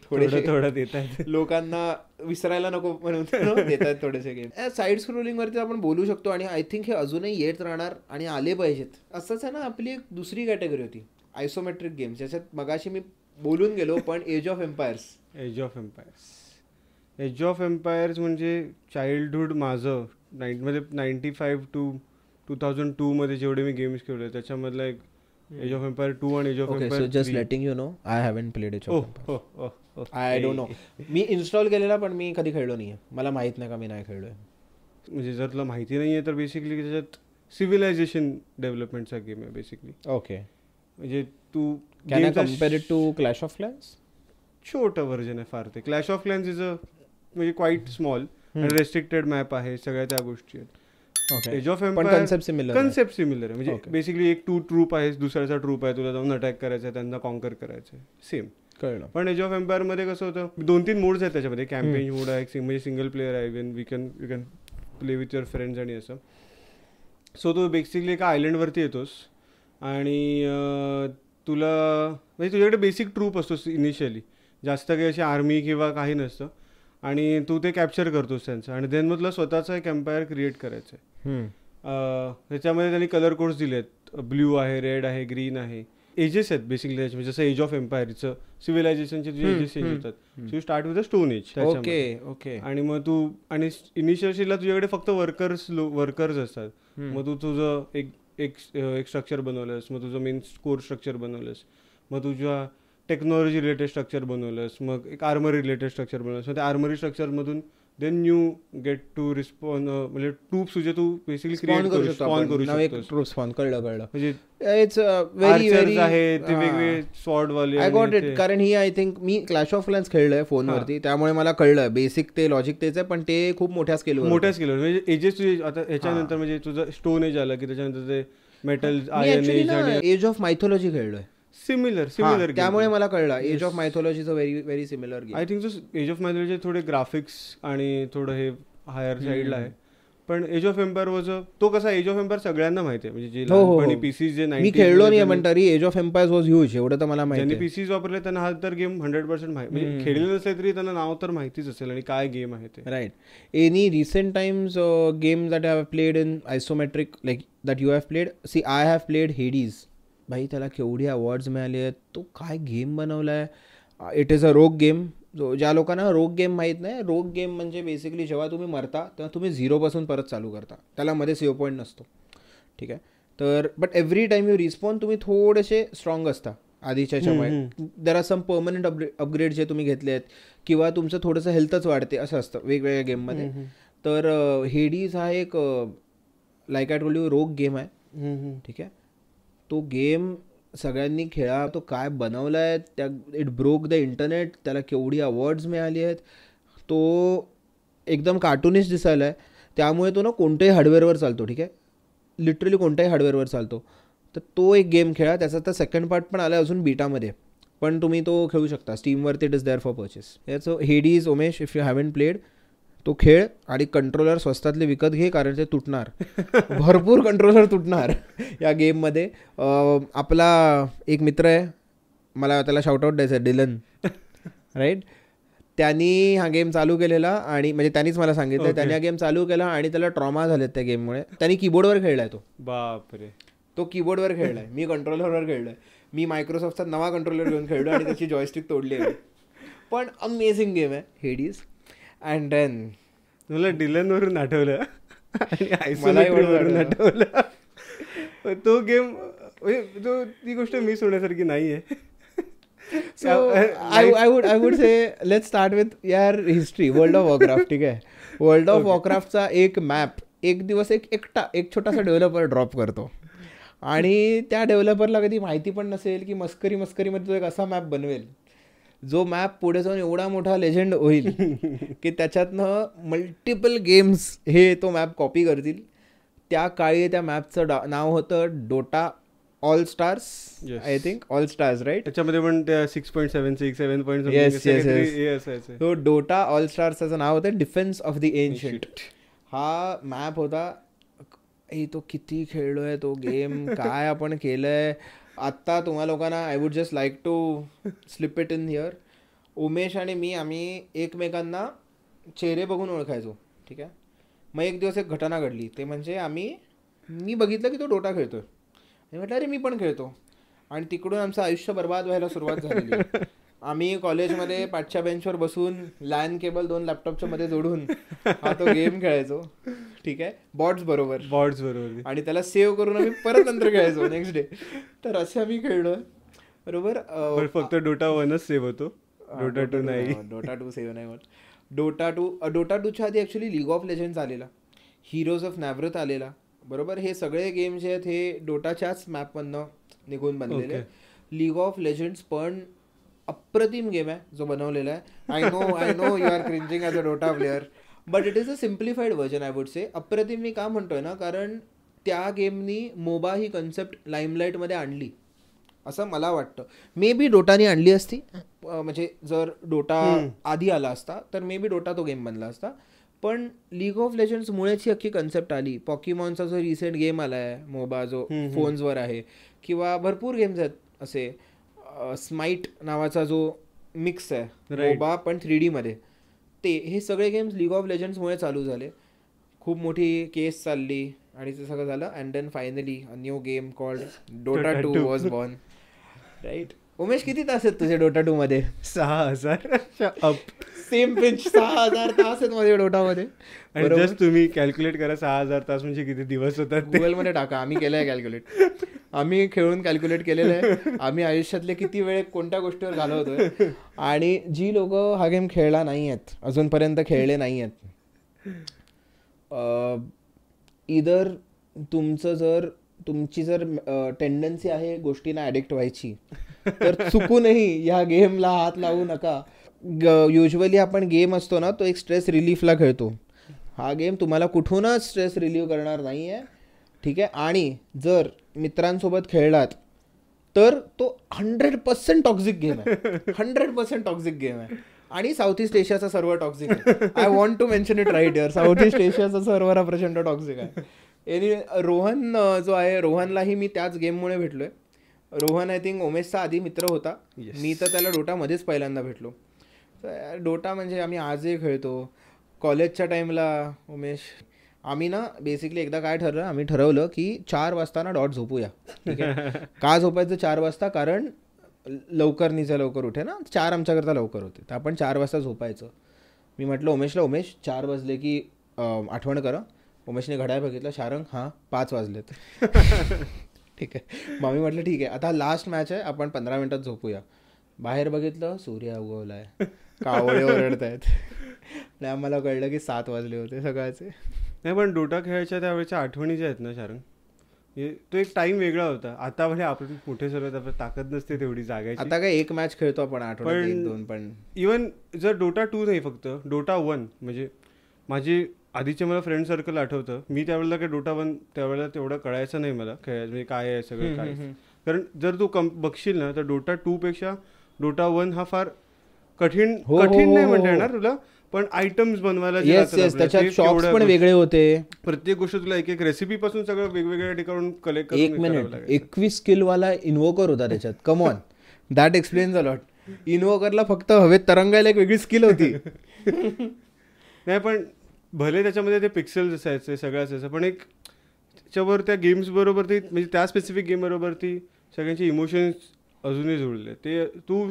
थोडं देत आहेत लोकांना, विसरायला नको म्हणून देत आहेत थोडेसे गेम. साईड स्क्रोलिंग वरती आपण बोलू शकतो आणि आय थिंक हे अजूनही येत राहणार आणि आले पाहिजेत. असंच आहे ना. आपली एक दुसरी कॅटेगरी होती आयसोमेट्रिक गेम्स, ज्याच्यात मगाशी मी बोलून गेलो, पण एज ऑफ एम्पायर्स म्हणजे चाइल्डहुड माझं 95 to 2002 मध्ये जेवढे मी गेम्स खेळले त्याच्यामधला एक एज ऑफ एम्पायर 2 आणि Age of Empire. Just letting you know, I haven't played Age of Empire. I don't know. मी इन्स्टॉल केलेला पण मी कधी खेळलो नाहीये. मला माहित नाही का मी नाही खेळलोय. म्हणजे जर तुला माहिती नाहीये तर बेसिकली त्याच्यात सिव्हिलायझेशन डेव्हलपमेंटचा गेम आहे बेसिकली. ओके. म्हणजे तू can I compare it to Clash of Clans? छोटं व्हर्जन आहे फार ते. Clash of Clans is a म्हणजे क्वाईट स्मॉल आणि रेस्ट्रिक्टेड मॅप आहे, सगळ्या त्या गोष्टी आहेत. Age of Empire concept similar आहे. म्हणजे बेसिकली एक ट्रूप आहे, दुसऱ्याचा ट्रूप आहे, तुला जाऊन अटॅक करायचा आहे, त्यांना कॉन्कर करायचं आहे, सेम कळलं. पण एज ऑफ एम्पायर मध्ये कसं होतं, 2-3 मोड्स आहेत त्याच्यामध्ये. कॅम्पेन मोड आहे, म्हणजे सिंगल प्लेअर आहे, even you can play with your friends आणि असं. सो तू बेसिकली एका आयलंडवरती येतोस आणि तुला म्हणजे तुझ्याकडे बेसिक ट्रूप असतोस इनिशियली, जास्त काही अशी आर्मी किंवा काही नसतं, आणि तू ते कॅप्चर करतोस त्यांचं, आणि देन मग तुला स्वतःचा एक एम्पायर क्रिएट करायचं आहे. त्याच्यामध्ये त्यांनी कलर कोड्स दिले आहेत, ब्ल्यू आहे, रेड आहे, ग्रीन आहे, एजेस आहेत बेसिकली त्याच्यामध्ये. जसं एज ऑफ एम्पायरचं सिव्हिलायझेशनचे जे एजेस चेंज होतात. So you start with a stone age. Okay. आणि मग तू आणि इनिशियलला तुझ्याकडे फक्त वर्कर्स असतात. मग तू तुझं एक स्ट्रक्चर बनवलंस, मग तुझं मेन कोर स्ट्रक्चर बनवलंस, मग तुझ्या टेक्नॉलॉजी रिलेटेड स्ट्रक्चर बनवलंस, मग एक आर्मरी रिलेटेड स्ट्रक्चर बनवलंस. मग त्या आर्मरी स्ट्रक्चरमधून then you get to respond, म्हणजे ट्रूप्स तुझे तू बेसिकली क्रिएट करू शकतोस. म्हणजे आहे ते वेगवेगळे स्वॉर्ड वाले. I got it. कारण ही आय थिंक मी क्लॅश ऑफ क्लॅन्स खेळलोय फोनवरती, त्यामुळे मला कळलं बेसिक ते लॉजिक तेच आहे, पण ते खूप मोठ्या स्केलवर म्हणजे एजेस तुझे. आता ह्याच्यानंतर म्हणजे तुझं स्टोन एज आलं की त्याच्यानंतर ते मेटल आयर्न एज आणि एज ऑफ मायथॉलॉजी खेळलोय. सिमिलर त्यामुळे मला कळलं एज ऑफ मायथॉलॉजीचं very similar game. I think Age of Mythology थोडे ग्राफिक्स आणि थोडं हे हायर साईडला आहे, पण एज ऑफ एम्पायर वॉज तो कसा, एज ऑफ एम्पायर सगळ्यांना माहिती आहे. म्हणजे जे लहानपणी पीसी जे मी खेळलो नाही, पण तरी Age of Empire was huge, एवढं तर मला माहिती. ज्यांनी पीसीज वापरले त्यांना हा तर गेम 100% माहिती, म्हणजे खेळले नसले तरी त्यांना नाव तर माहितीच असेल आणि काय गेम आहे ते. Right. Any recent times game that I have played in isometric like that you have played? See, I have played Hades. भाई त्याला केवढी अवॉर्ड्स मिळाले आहेत. तो काय गेम बनवला आहे. इट इज अ रोग गेम. ज्या लोकांना रोग गेम माहीत नाही, रोग गेम म्हणजे बेसिकली जेव्हा तुम्ही मरता तेव्हा तुम्ही 0 परत चालू करता, त्याला मध्ये सेव्ह पॉईंट नसतो. ठीक आहे. तर but every time you respond तुम्ही थोडेसे स्ट्रॉंग असता आधीच्या ह्याच्यामुळे. There are some permanent upgrade जे तुम्ही घेतले आहेत, किंवा तुमचं थोडंसं हेल्थच वाढते, असं असतं वेगवेगळ्या गेममध्ये. तर हेडीज हा एक लाईक आय टोल्ड यू रोग गेम आहे, ठीक आहे. तो गेम सगळ्यांनी खेळा. तो काय बनवला आहे, त्या इट ब्रोक द इंटरनेट, त्याला केवढी अवॉर्ड्स मिळाली आहेत. तो एकदम कार्टूनिस्ट दिसायला आहे. त्यामुळे तो ना कोणत्याही हार्डवेअरवर चालतो. ठीक आहे, लिटरली कोणत्याही हार्डवेअरवर चालतो. तर तो एक गेम खेळा. त्याचा तर सेकंड पार्ट पण आला आहे अजून बीटामध्ये, पण तुम्ही तो खेळू शकता स्टीमवरती. It is there for purchase. याचं Hades, Umesh, if you haven't played, तो खेळ. आणि कंट्रोलर स्वस्तातले विकत घे, कारण ते तुटणार. भरपूर कंट्रोलर तुटणार या गेममध्ये. आपला एक मित्र आहे, मला त्याला शाउटआउट द्यायचं आहे, डिलन, राईट. त्यांनी हा गेम चालू केलेला, आणि म्हणजे त्यांनीच मला सांगितलं. त्यांनी हा गेम चालू केला आणि त्याला ट्रॉमा झालेत त्या गेममुळे. त्यांनी कीबोर्डवर खेळलाय तो. बापरे. तो कीबोर्डवर खेळलाय. मी कंट्रोलरवर खेळलोय. मी मायक्रोसॉफ्टचा नवा कंट्रोलर घेऊन खेळलो आणि त्याची जॉयस्टिक तोडली आहे. पण अमेझिंग गेम आहे हेडीज. अँड देन तुला डिलनवरून आठवलं आणि आयसोलेटरवरून आठवलं. तो गेम, ती गोष्ट मिस होण्यासारखी नाही आहे. So I would say let's start with यार हिस्ट्री. World of Warcraft. ठीक आहे, वर्ल्ड ऑफ वॉरक्राफ्टचा एक मॅप एक दिवस एक छोटासा डेव्हलपर ड्रॉप करतो, आणि त्या डेव्हलपरला कधी माहिती पण नसेल की मस्करीमध्ये तो एक असा मॅप बनवेल जो मॅप पुढे जाऊन एवढा मोठा लेजंड होईल की त्याच्यातनं मल्टिपल गेम्स हे तो मॅप कॉपी करतील. त्या काळी त्या मॅपचं नाव होतं Dota All Stars. I think All Stars, right. त्याच्यामध्ये पण 6.76 7. येस. तो डोटा ऑल स्टार्स त्याचं नाव होतं. डिफेन्स ऑफ द एन्शियंट हा मॅप होता. तो किती खेळलोय तो गेम, काय आपण केलंय. आत्ता तुम्हा लोकांना I would just like to slip it in here. Umesh आणि मी, आम्ही एकमेकांना चेहरे बघून ओळखायचो. ठीक आहे. मग एक दिवस एक घटना घडली. ते म्हणजे मी बघितलं की तो डोटा खेळतोय. मी म्हटलं अरे मी पण खेळतो. आणि तिकडून आमचं आयुष्य बर्बाद व्हायला सुरुवात झालेली. आम्ही कॉलेजमध्ये पाठच्या बेंचवर बसून लॅन केबल 2 लॅपटॉपच्या मध्ये जोडून हा तो गेम खेळायचो. ठीक आहे, बॉट्स बरोबर. आणि त्याला सेव्ह करून आम्ही परत नंतर खेळायचो नेक्स्ट डे. तर असं आम्ही खेळलो बरोबर. फक्त डोटा 1च सेव्ह होतो, डोटा 2 नाही. डोटा 2 सेव्ह नाही होत. डोटा 2च्या आधी ॲक्च्युली लीग ऑफ लेजंड्स आलेला, हिरोज ऑफ नॅव्हरथ आलेला बरोबर. हे सगळे गेम जे आहेत हे डोटाच्याच मॅपमधनं निघून बनलेले. लीग ऑफ लेजंड्स पण अप्रतिम गेम आहे जो बनवलेला आहे. I know you are cringing as a Dota player, but it is a simplified version I would say. अप्रतिम मी का म्हणतोय ना, कारण त्या गेमनी मोबा ही कन्सेप्ट लाईमलाईटमध्ये आणली असं मला वाटतं. मे बी डोटाने आणली असती, म्हणजे जर डोटा आधी आला असता तर मे बी डोटा तो गेम बनला असता. पण लीग ऑफ लेजंड्स मुळेच ही अख्खी कन्सेप्ट आली. पॉकीमॉनचा जो रिसेंट गेम आला आहे मोबा, जो फोन्सवर आहे, किंवा भरपूर गेम्स आहेत असे. स्माईट नावाचा जो मिक्स आहे मोबा पण 3D मध्ये, हे सगळे गेम्स लीग ऑफ लेजंड्समुळे चालू झाले. खूप मोठी केस चालली आणि ते सगळं झालं. And then finally a new game called Dota 2 was born, right. Umesh, किती तास आहेत तुझे डोटा 2 मध्ये? 6000 सेम पिंच. 6000 तास आहेत माझ्या डोटामध्ये. आणि जस्ट तुम्ही कॅल्क्युलेट करा 6000 तास म्हणजे किती दिवस होतात. गुगलमध्ये टाका, आम्ही केलंय कॅल्क्युलेट. आम्ही खेळून कॅल्क्युलेट केलेलं आहे. आम्ही आयुष्यातले किती वेळ कोणत्या गोष्टीवर घालवतोय. आणि जी लोक हा गेम खेळला नाही आहेत, अजूनपर्यंत खेळले नाही आहेत, इधर तुमची जर टेंडन्सी आहे गोष्टींना ॲडिक्ट व्हायची, तर चुकूनही या गेमला हात लावू नका. युजली आपण गेम असतो ना, तो एक स्ट्रेस रिलीफला खेळतो. हा गेम तुम्हाला कुठूनच स्ट्रेस रिलीव्ह करणार नाही आहे. ठीक आहे. आणि जर मित्रांसोबत खेळलात तर तो 100% टॉक्झिक गेम आहे. 100% टॉक्झिक गेम आहे. आणि साऊथ ईस्ट एशियाचा सर्व्हर टॉक्झिक आहे. I want to mention it right here. South east एशियाचा सर्व्हर हा प्रचंड टॉक्झिक आहे. रोहन जो आहे, रोहनलाही मी त्याच गेममुळे भेटलोय. रोहन आय थिंक उमेशचा आधी मित्र होता. मी तर त्याला डोटामध्येच पहिल्यांदा भेटलो. तर डोटा म्हणजे आम्ही आजही खेळतो. कॉलेजच्या टाईमला उमेश, आम्ही ना बेसिकली एकदा काय ठरलं, आम्ही ठरवलं की 4 वाजता ना डॉट झोपूया. ठीक आहे. का झोपायचं 4 वाजता? कारण लवकर उठे ना, 4 आमच्याकरता लवकर होते, तर आपण 4 वाजता झोपायचं. मी म्हटलं उमेशला, उमेश 4 वाजले की आठवण करा. उमेशने घड्याळ बघितलं, शारंग हां 5 वाजलेत. ठीक आहे. मग मी म्हटलं ठीक आहे, आता लास्ट मॅच आहे, आपण 15 मिनिटात झोपूया. बाहेर बघितलं, सूर्य उगवलाय, कावळे ओरडत आहेत. आणि आम्हाला कळलं की 7 वाजले होते सकाळचे. नाही, पण डोटा खेळायच्या त्यावेळेच्या आठवणी ज्या आहेत ना शारंग, तो एक टाइम वेगळा होता. आता म्हणजे आपण मोठे सर्व आपल्याला ताकद नसते तेवढी जागायची. आता काय एक मॅच खेळतो आपण आठवड्यात 1-2. पण इवन जर Dota 2 नाही, फक्त Dota 1, म्हणजे माझे आधीचे मला फ्रेंड सर्कल आठवतं. मी त्यावेळेला काय Dota 1 त्यावेळेला तेवढं कळायचं नाही मला खेळायचं म्हणजे काय आहे सगळं काय. कारण जर तू बघशील ना तर Dota 2 पेक्षा Dota 1 हा फार कठीण नाही म्हणता येणार तुला, पण आयटम्स बनवायला त्याच्यात शॉप्स पण वेगळे होते. प्रत्येक गोष्ट तुला एक रेसिपी पासून सगळं वेगवेगळ्या ठिकाणून कलेक्ट करून. 1 मिनिट 21 स्किल वाला इन्व्होकर होता त्याच्यात. Come on, that explains a lot. इन्व्होकरला फक्त हवेत तरंगायला एक वेगळी स्किल होती. नाही पण भले त्याच्यामध्ये ते पिक्सेल्स असायचे सगळं असायचं, पण एक त्याच्यावर त्या गेम्स बरोबर ती म्हणजे त्या स्पेसिफिक गेम बरोबर ती सगळ्यांचे इमोशन्स अजूनही जुळले. ते तू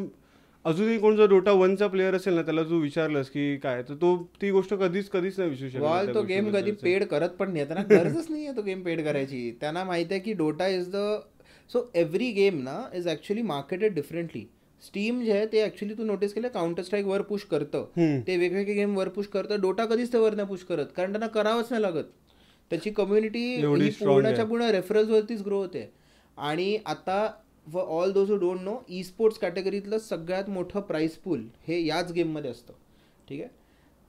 अजूनही कोण जर Dota 1चा प्लेअर असेल ना, त्याला तू विचारलंस की काय, तर तो ती गोष्ट कधीच नाही विसरू शकत. तो गेम कधी पेड करत पण नाही, त्यांना गरजच नाही आहे तो गेम पेड करायची. त्यांना माहिती आहे की Dota is so every game ना is actually marketed differently. Steam जे आहे ते ऍक्च्युली तू नोटीस केलं काउंटर स्ट्राईक वर पुश करतं, ते वेगवेगळे गेम वर पुश करतं. Dota कधीच ते वर नाही पुश करत, कारण त्यांना करावंच नाही लागत. त्याची कम्युनिटी पूर्णच्या पूर्ण रेफरन्स वरतीच ग्रो होते. आणि आता for all those who don't know, e sports कॅटेगरीतलं सगळ्यात मोठं प्राईस पूल हे याच गेममध्ये असतं. ठीक आहे.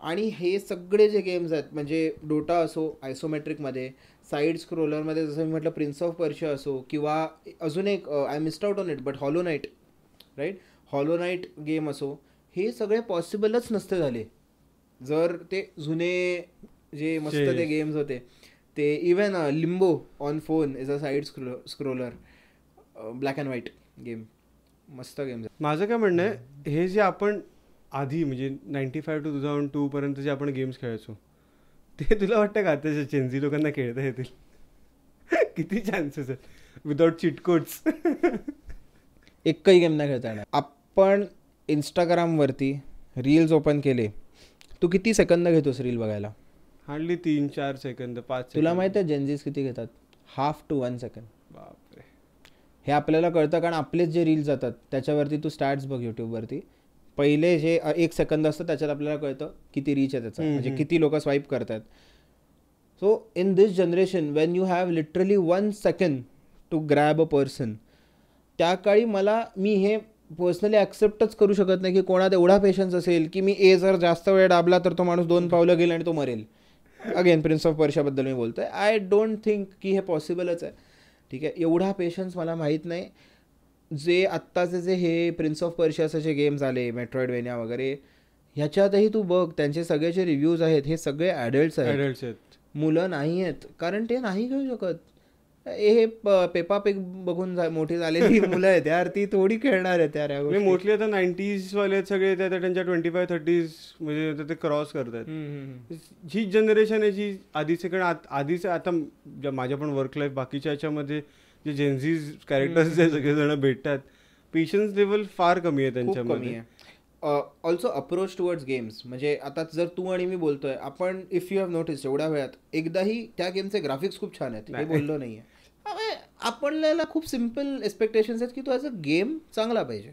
आणि हे सगळे जे गेम्स आहेत म्हणजे Dota असो आयसोमेट्रिकमध्ये, साईड स्क्रोलरमध्ये जसं मी म्हटलं प्रिन्स ऑफ पर्शिया असो, किंवा अजून एक I missed out on it but Hollow Knight, right, Hollow Knight game असो, हे सगळे पॉसिबलच नसते झाले जर ते जुने जे मस्त ते गेम्स होते ते. Even लिंबो on phone is a side scroller black and white game, मस्त गेम. माझं काय म्हणणं आहे, हे जे आपण आधी म्हणजे 95 to 2002 पर्यंत जे आपण गेम्स खेळायचो, ते तुला वाटतं का आता चेंजी लोकांना खेळता येतील? किती चान्सेस आहेत विदाउट चीट कोड्स? एकही गेम नाही खेळता येणार. आपण इंस्टाग्रामवरती रील्स ओपन केले, तू किती सेकंद घेतोस रील बघायला? Hardly 3-4 second, 5 second. तुला माहिती आहे जेनजीस किती घेतात? 1/2 to 1 सेकंड. बापरे. हे आपल्याला कळतं कारण आपलेच जे रील्स जातात त्याच्यावरती तू स्टॅट्स बघ यूट्यूबवरती. पहिले जे 1 सेकंद असतं त्याच्यात आपल्याला कळतं किती रीच आहे त्याचा, म्हणजे किती लोक स्वाईप करतात. So in this generation when you have literally 1 second to grab a person, त्या काळी मी हे पर्सनली ॲक्सेप्टच करू शकत नाही की कोणात एवढा पेशन्स असेल की मी जर जास्त वेळ दाबला तर तो माणूस 2 पावलं गेला आणि तो मरेल. अगेन प्रिन्स ऑफ पर्शियाबद्दल मी बोलतोय. आय डोंट थिंक की हे पॉसिबलच आहे. ठीक आहे, एवढा पेशन्स मला माहीत नाही. जे आत्ताचे जे हे प्रिन्स ऑफ पर्शियाचे जे गेम्स आले, मेट्रॉइडवेनिया वगैरे, ह्याच्यातही तू बघ त्यांचे सगळे जे रिव्ह्यूज आहेत हे सगळे ॲडल्ट्स आहेत, मुलं नाही आहेत. कारण ते नाही खेळू शकत. हे पेपा पिग बघून मोठी झालेली मुलं आहेत यार, ती थोडी खेळणार आहेत यार. मोस्टली आता 90s वाले सगळे त्यांच्या 25-30s म्हणजे ते क्रॉस करतात. जी जनरेशन आहे जी आधीचे, कारण आधीचे आता माझ्या पण वर्क लाईफ बाकीच्या याच्यामध्ये जे जेन्झीज कॅरेक्टर्स जे सगळेजण भेटतात, पेशन्स लेवल फार कमी आहे त्यांच्यामध्ये. ऑल्सो अप्रोच टुवर्ड्स गेम्स, म्हणजे आता जर तू आणि मी बोलतोय, आपण इफ यू हॅव नोटिस एवढ्या वेळात एकदाही त्या गेमचे ग्राफिक्स खूप छान आहेत हे बोललो नाहीये. आपल्याला खूप सिम्पल एक्सपेक्टेशन्स आहेत की तो ॲज अ गेम चांगला पाहिजे.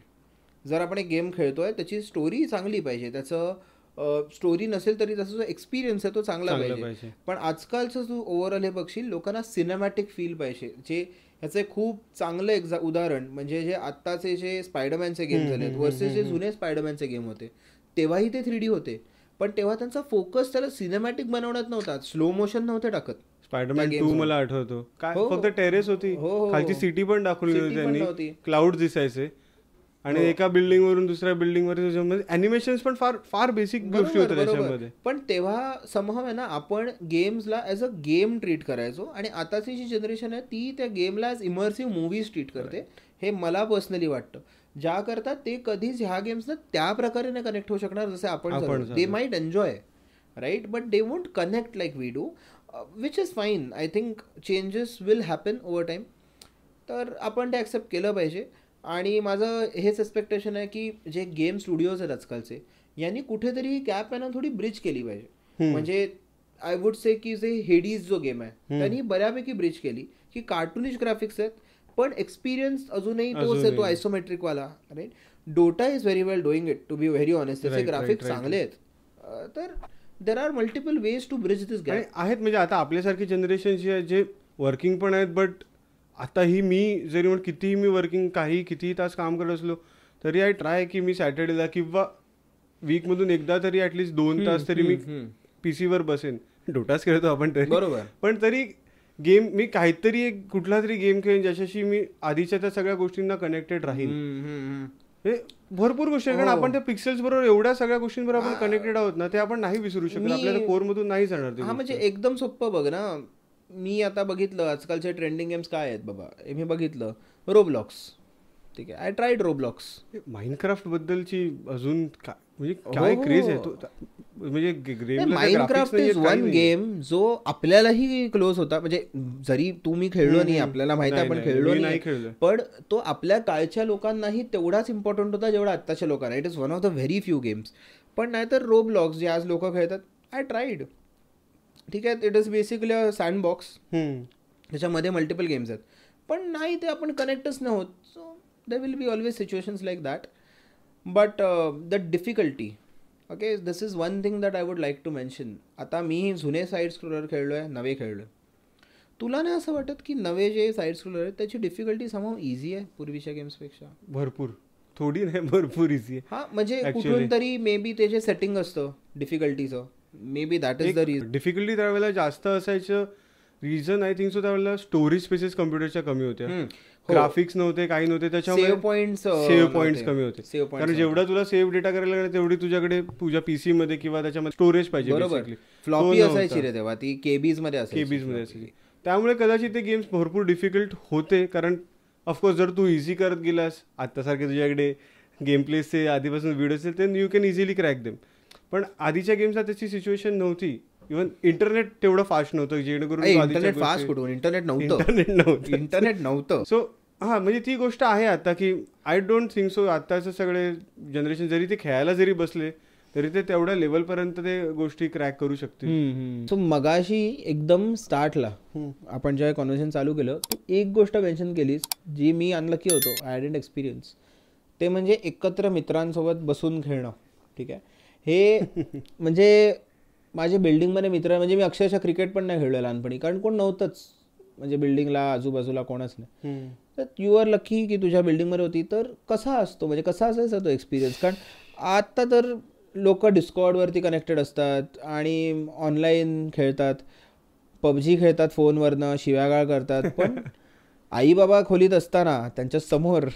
जर आपण एक गेम खेळतोय त्याची स्टोरी चांगली पाहिजे, त्याचं स्टोरी नसेल तरी त्याचा जो एक्सपिरियन्स आहे तो चांगला पाहिजे. पण आजकालचं तू ओव्हरऑल हे बघशील, लोकांना सिनेमॅटिक फील पाहिजे. जे ह्याचं खूप चांगलं उदाहरण म्हणजे जे आत्ताचे जे स्पायडरमॅनचे गेम झाले वर्सेस जे जुने स्पायडरमॅनचे गेम होते, तेव्हाही ते 3D होते, पण तेव्हा त्यांचा फोकस त्याला सिनेमॅटिक बनवण्यात नव्हता, स्लो मोशन नव्हते टाकत. स्पायडरमॅन 2 मला आठवतो काय, फक्त टेरेस होती, खालची सिटी पण दाखवली होती त्यांनी, क्लाउड दिसायचे आणि एका बिल्डिंग वरून दुसऱ्या बिल्डिंग वर अॅनिमेशन्स पण फार फार बेसिक गोष्टी होत्या त्याच्यामध्ये. पण तेव्हा समहाव आहे ना, आपण गेम्सला ॲज अ गेम ट्रीट करायचो, आणि आताची जी जनरेशन आहे ती त्या गेमला ॲज इमर्सिव्ह मूव्हीज ट्रीट करते. हे मला पर्सनली वाटतं. ज्या करतात ते कधीच ह्या गेम्सना त्या प्रकारे नाही कनेक्ट होऊ शकणार जसे आपण. They might enjoy, right, but they won't connect like we do, which is fine. I think changes will happen over time, तर आपण ते ॲक्सेप्ट केलं पाहिजे. आणि माझं हेच एक्सपेक्टेशन आहे की जे गेम स्टुडिओज आहेत आजकालचे, यांनी कुठेतरी गॅप आहे ना थोडी ब्रिज केली पाहिजे. म्हणजे आय वुड से की जे हेडीज जो गेम आहे त्यांनी बऱ्यापैकी ब्रिज केली की कार्टूनिश ग्राफिक्स आहेत पण एक्सपिरियन्स अजूनही तोच आहे, तो आयसोमेट्रिक वाला. Right, Dota is very well doing it, to be very honest. त्याचे ग्राफिक्स चांगले आहेत. तर there are multiple ways to bridge this gap आहेत. म्हणजे आता आपल्यासारखी जनरेशन जी आहे जे वर्किंग पण आहेत बट आताही मी जरी म्हणून कितीही मी वर्किंग कितीही तास काम करत असलो तरी आय ट्राय की मी सॅटर्डेला किंवा वीकमधून एकदा तरी ॲटलिस्ट 2 तास तरी मी पीसीवर बसेन. डोटाच खेळतो आपण तरी, बरोबर, पण तरी गेम मी काहीतरी एक कुठला तरी गेम खेळेन ज्याच्याशी मी आधीच्या त्या सगळ्या गोष्टींना कनेक्टेड राहीन. हे भरपूर गोष्टी आहेत, कारण आपण त्या पिक्सेल्स बरोबर एवढ्या सगळ्या गोष्टींबरोबर आपण कनेक्टेड आहोत ना, ते आपण नाही विसरू शकत, आपल्याला कोरमधून नाही जाणार. हा म्हणजे एकदम सोपं बघ ना, मी आता बघितलं आजकालचे ट्रेंडिंग गेम्स काय आहेत बाबा, मी बघितलं रोब्लॉक्स, ठीक आहे, आय ट्राईड रोब्लॉक्स. माइनक्राफ्ट बद्दलची अजून म्हणजे काय क्रेज आहे तो, म्हणजे माइनक्राफ्ट इज वन गेम जो आपल्यालाही क्लोज होता, म्हणजे जरी तुम्ही खेळलो नाही, आपल्याला माहिती आपण खेळलो नाही, पण तो आपल्या काळच्या लोकांनाही तेवढाच इम्पॉर्टंट होता जेवढा आत्ताच्या लोकांना. It is one of the very few games. पण नाहीतर रोब्लॉक्स जे आज लोक खेळतात, आय ट्राईड, ठीक आहे, it is basically a sandbox, त्याच्यामध्ये मल्टिपल गेम्स आहेत, पण नाही ते आपण कनेक्टच नाही होत. So there will be always situations like that. But the difficulty, okay, this is one thing that I would like to mention. आता मी जुने साईड स्क्रोलर खेळलो आहे, नवे खेळलो आहे. तुला नाही असं वाटत की नवे जे साईड स्क्रोलर आहेत त्याची डिफिकल्टी समहाऊ इझी आहे पूर्वीच्या गेम्सपेक्षा? भरपूर, थोडी नाही, भरपूर इझी आहे. हां, म्हणजे कुठून तरी मे बी ते जे सेटिंग असतं डिफिकल्टीचं, may be that is the reason. Difficulty त्यावेळेला जास्त असायचं रिझन आय थिंक सो, त्यावेळेला स्टोरेज स्पेसेस कम्प्युटरच्या कमी होत्या, ग्राफिक्स नव्हते, काही नव्हते, त्याच्यामुळे सेव्ह पॉईंट्स कमी होते. कारण जेवढा तुला सेव्ह डेटा करायला लागला तेवढी तुझ्याकडे तुझ्या पीसी मध्ये किंवा त्याच्यामध्ये स्टोरेज पाहिजे. फ्लॉपी असायची रे तेव्हा, ती केबीज मध्ये असायची. त्यामुळे कदाचित ते गेम्स भरपूर डिफिकल्ट होते. कारण ऑफकोर्स जर तू इझी करत गेलास, आत्तासारखे तुझ्याकडे गेम प्लेसचे आधीपासून व्हिडिओ असेल तर you can easily crack them. पण आधीच्या गेम्सला त्याची सिच्युएशन नव्हती. इव्हन इंटरनेट तेवढं फास्ट नव्हतं, जेणेकरून इंटरनेट फास्ट कुठून, इंटरनेट नव्हतं. सो हां, म्हणजे ती गोष्ट आहे आता की आय डोंट थिंक सो आत्ताचं सगळे जनरेशन जरी ते खेळायला जरी बसले तरी ते तेवढ्या लेवलपर्यंत ते गोष्टी क्रॅक करू शकतील. सो मगाशी एकदम स्टार्टला आपण जेव्हा कॉन्व्हर्सेशन चालू केलं, तू एक गोष्ट मेन्शन केलीस जी मी अनलकी होतो, आय डिडंट एक्सपिरियन्स, ते म्हणजे एकत्र मित्रांसोबत बसून खेळणं. ठीक आहे, हे म्हणजे माझ्या बिल्डिंगमध्ये मित्र, म्हणजे मी अक्षरशः क्रिकेट पण नाही खेळलो लहानपणी, कारण कोण नव्हतंच, म्हणजे बिल्डिंगला आजूबाजूला कोणच नाही. तर यू आर लकी की तुझ्या बिल्डिंगमध्ये होती. तर कसा असतो, म्हणजे कसा असायचा तो एक्सपिरियन्स? कारण आत्ता तर लोक डिस्कॉर्डवरती कनेक्टेड असतात आणि ऑनलाईन खेळतात, पबजी खेळतात फोनवरनं, शिव्यागाळ करतात, पण आई बाबा खोलीत असताना त्यांच्या समोर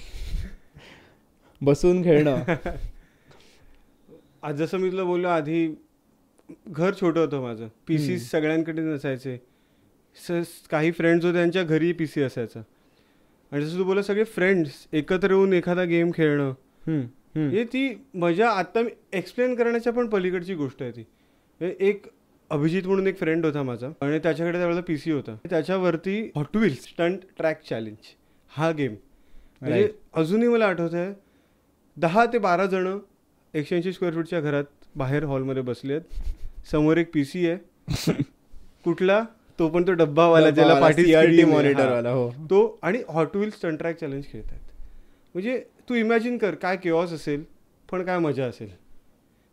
बसून खेळणं. आज जसं मी तुला बोललो आधी, घर छोटं होतं माझं, पीसी सगळ्यांकडे नसायचे, काही फ्रेंड्स होते त्यांच्या घरी पीसी असायचा, आणि जसं तू बोला सगळे फ्रेंड्स एकत्र येऊन एखादा गेम खेळणं, हे ती मजा आता मी एक्सप्लेन करण्याच्या पण पलीकडची गोष्ट आहे ती. एक अभिजित म्हणून एक फ्रेंड होता माझा, आणि त्याच्याकडे त्यावेळेला पीसी होता, त्याच्यावरती hot wheels stunt track challenge हा गेम, म्हणजे अजूनही मला आठवत आहे, 10 ते 12 जण 180 स्क्वेअर फूटच्या घरात बाहेर हॉलमध्ये बसले आहेत, समोर एक पीसी आहे, कुठला तो पण तो डब्बावाला ज्याला पाठी मॉनिटरवाला हो तो, आणि hot wheels stunt track challenge खेळतात. म्हणजे तू इमॅजिन कर काय केओस असेल, पण काय मजा असेल.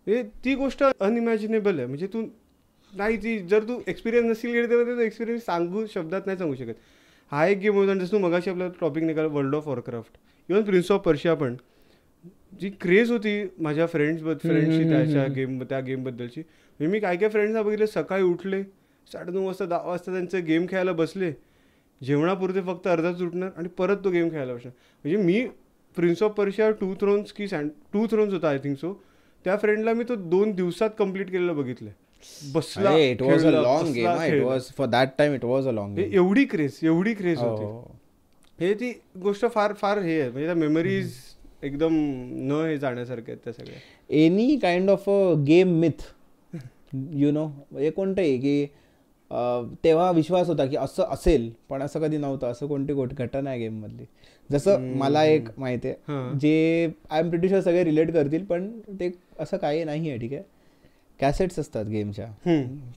म्हणजे ती गोष्ट अनइमॅजिनेबल आहे. म्हणजे तू नाही, ती जर तू एक्सपिरियन्स नसेल गेली तर तो एक्सपिरियन्स शब्दात नाही सांगू शकत. हा एक गेम होता, जसं तू मगाशी आपला टॉपिक निघाला world of Warcraft, even prince of Persia, पण जी क्रेज होती माझ्या फ्रेंड्सची त्या गेमबद्दलची. म्हणजे मी काय फ्रेंड्सना बघितलं, सकाळी उठले 9:30 वाजता 10 वाजता त्यांचे गेम खेळायला बसले, जेवणापुरते फक्त अर्धाच उठणार आणि परत तो गेम खेळायला बसणार. म्हणजे मी प्रिन्स ऑफ पर्शिया 2 थ्रोन्स होता आय थिंक सो, त्या फ्रेंडला मी तो 2 दिवसात कम्प्लीट केलेलं बघितलं. बसला, एवढी क्रेज होती. हे ती गोष्ट फार फार हे आहे, म्हणजे त्या मेमरीज एकदम न हे जाण्यासारखे आहेत त्या सगळ्या. Any kind of a game myth, you know, म्हणजे कोणतंही की तेव्हा विश्वास होता की असं असेल, पण असं कधी नव्हतं, असं कोणती घटना आहे गेममधली. जसं मला एक माहिती आहे, जे आय एम प्रिटी शुअर सगळे रिलेट करतील, पण ते असं काही नाही आहे. ठीक आहे, कॅसेट्स असतात गेमच्या,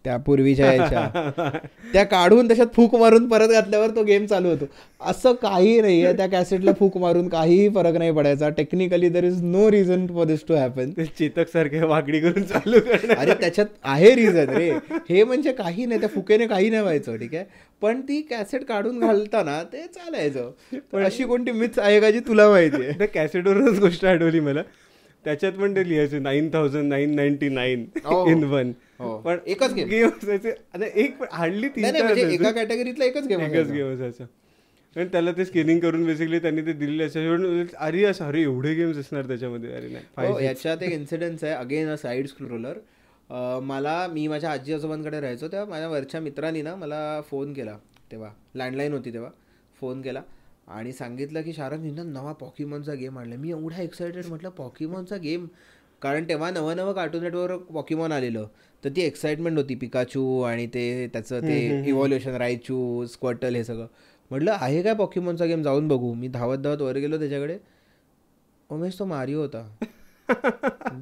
त्या पूर्वीच्या याच्या, त्या काढून त्याच्यात फूक मारून परत घातल्यावर तो गेम चालू होतो. असं काही नाही आहे, त्या कॅसेटला फूक मारून काहीही फरक नाही पडायचा. Technically there is no reason for this to happen. Chetak सारखे वागडी करून चालू करणार. अरे त्याच्यात आहे रिझन रे, हे म्हणजे काही नाही, त्या फुकेने काही नाही व्हायचं, ठीक आहे, पण ती कॅसेट काढून घालताना ते चालायचं. पण अशी कोणती मिथ्स आहे का जी तुला माहिती आहे? त्या कॅसेटवरूनच गोष्ट आठवली मला. त्याच्यात पण ते लिहायचे 9999 इन वन, पण एकच गेम असायचे. आता एक हार्डली एका कॅटेगरीतला एकच गेम असायचा. आणि त्याला ते स्कॅनिंग करून बेसिकली त्यांनी ते दिलेले असायचे. अरे एवढे गेम्स असणार त्याच्यामध्ये. अरे नाही, याच्यात एक इन्सिडेन्स आहे, अगेन अ साईड स्क्रोलर. मी माझ्या आजी आजोबांकडे राहायचो तेव्हा माझ्या वरच्या मित्रांनी ना मला फोन केला, तेव्हा लँडलाईन होती, तेव्हा फोन केला आणि सांगितलं की शारंग हिनं नवा पॉकीमॉनचा गेम आणला. मी एवढा एक्सायटेड, म्हटलं पॉकीमॉनचा गेम, कारण तेव्हा नवं कार्टून नेटवर्क पॉकीमॉन आलेलं, तर ती एक्साइटमेंट होती, पिकाचू आणि ते त्याचं ते इव्हॉल्युशन, रायचू, स्क्वटल, हे सगळं. म्हटलं आहे काय पॉकीमॉनचा गेम, जाऊन बघू. मी धावत वर गेलो त्याच्याकडे. उमेश, तो मारिओ होता,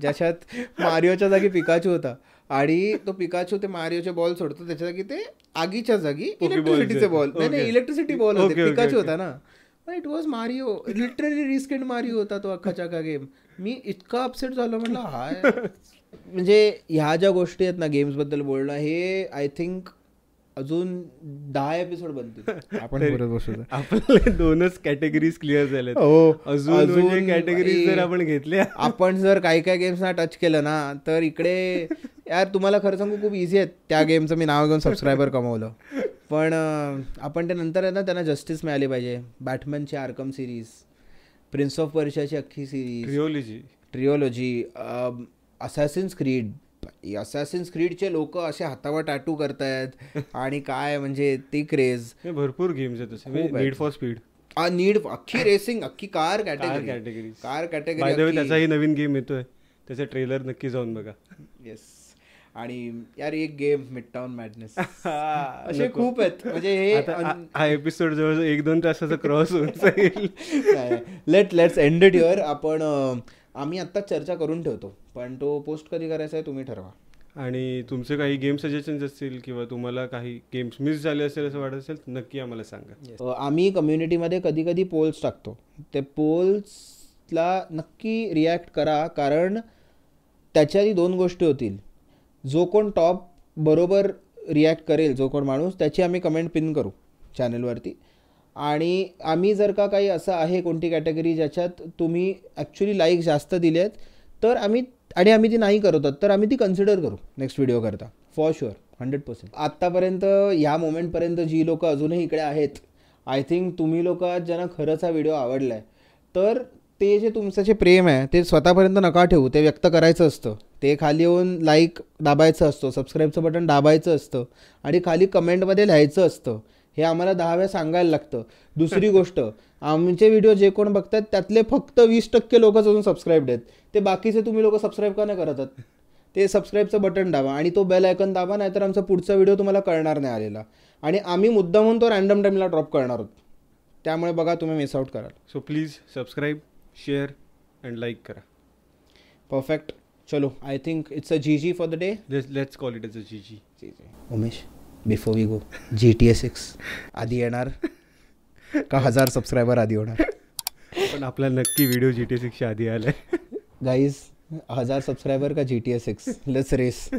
ज्याच्यात मारिओच्या जागी पिकाचू होता आणि तो पिकाचू ते मारिओचे बॉल सोडतो, त्याच्या जागी ते आगीच्या जागी इलेक्ट्रिसिटीचे बॉल, नाही इलेक्ट्रिसिटी बॉल होते, पिकाचू होता ना. It was Mario, literally reskinned Mario होता तो अख्खाच्या का गेम. मी इतका अपसेट झालो, म्हटलं हाय. म्हणजे ह्या ज्या गोष्टी आहेत ना गेम्सबद्दल बोलणं, हे आय थिंक अजून 10 एपिसोड बनतील आपण परत बसू. आपल्याला 2च कॅटेगरीज क्लिअर झाल्यात. अजून कॅटेगरीज जर आपण घेतल्या, आपण जर काही गेम्सना टच केलं ना, तर इकडे यार तुम्हाला खरं सांगू खूप इझी आहेत त्या गेमचं. मी नाव घेऊन सबस्क्रायबर कमवलं, पण आपण ते नंतर आहे ना, त्यांना जस्टिस मिळाली पाहिजे. बॅटमॅनची आर्कम सिरीज, प्रिन्स ऑफ पर्शियाची अख्खी सिरीज, ट्रिओलॉजी, असॅसिन्स क्रीडचे लोक असे हातावर टॅटू करतायत आणि काय म्हणजे ती क्रेज. भरपूर गेम्स आहेत तसे. नीड फॉर स्पीड, अख्खी रेसिंग, अख्खी कार कॅटेगरी. त्याचाही नवीन गेम येतोय, त्याचा ट्रेलर नक्की जाऊन बघा. येस. आणि यार एक गेम मिडटाउन मॅडनेस, असे खूप आहेत. म्हणजे हा एपिसोड जवळ 1-2 तासाचा क्रॉस होऊन जाईल. Let's end it here. आम्ही आत्ता चर्चा करून ठेवतो, पण तो पोस्ट कधी करायचा आहे तुम्ही ठरवा. आणि तुमचे काही गेम सजेशन्स असतील किंवा तुम्हाला काही गेम्स मिस झाले असेल असं वाटत असेल, नक्की आम्हाला सांगा. आम्ही कम्युनिटीमध्ये कधी कधी पोल्स टाकतो, ते पोल्सला नक्की रिॲक्ट करा, कारण त्याच्याही 2 गोष्टी होतील. जो कोण टॉप बरोबर रिॲक्ट करेल, जो कोण माणूस, त्याची आम्ही कमेंट पिन करू चॅनलवरती. आणि आम्ही जर का काही असं आहे कोणती कॅटेगरी ज्याच्यात तुम्ही ॲक्च्युली लाईक जास्त दिले आहेत, तर आम्ही ती नाही करत तर आम्ही ती कन्सिडर करू नेक्स्ट व्हिडिओ करता, फॉर शुअर, 100%. आत्तापर्यंत ह्या मोमेंटपर्यंत जी लोक अजूनही इकडे आहेत, आय थिंक तुम्ही लोक ज्यांना खरंच हा व्हिडिओ आवडला आहे, तर ते जे तुमचं जे प्रेम आहे ते स्वतःपर्यंत नका ठेवू, ते व्यक्त करायचं असतं. ते खाली येऊन लाईक दाबायचं असतं, सबस्क्राईबचं बटन दाबायचं असतं आणि खाली कमेंटमध्ये लिहायचं असतं. हे आम्हाला 10 वेळा सांगायला लागतं. दुसरी गोष्ट, आमचे व्हिडिओ जे कोण बघतात त्यातले फक्त 20% लोक अजून सबस्क्राईब्ड आहेत. ते बाकीचे तुम्ही लोक सबस्क्राईब का नाही करतात? ते सबस्क्राईबचं बटन दाबा आणि तो बेल आयकॉन दाबा, नाहीतर आमचा पुढचा व्हिडिओ तुम्हाला कळणार नाही आलेला. आणि आम्ही मुद्दामून तो रँडम टाईमला ड्रॉप करणार आहोत, त्यामुळे बघा तुम्ही मिस आउट कराल. So please subscribe, share and like करा. परफेक्ट. चलो, I think it's a GG for the day. Let's call it as a GG. Umesh, before we go, GTA 6 आधी येणार का 1000 सबस्क्रायबर आधी होणार? पण आपला नक्की व्हिडिओ GTA 6 आधी आलाय. गाईज, 1000 सबस्क्रायबर का GTA 6, लेट्स रेस.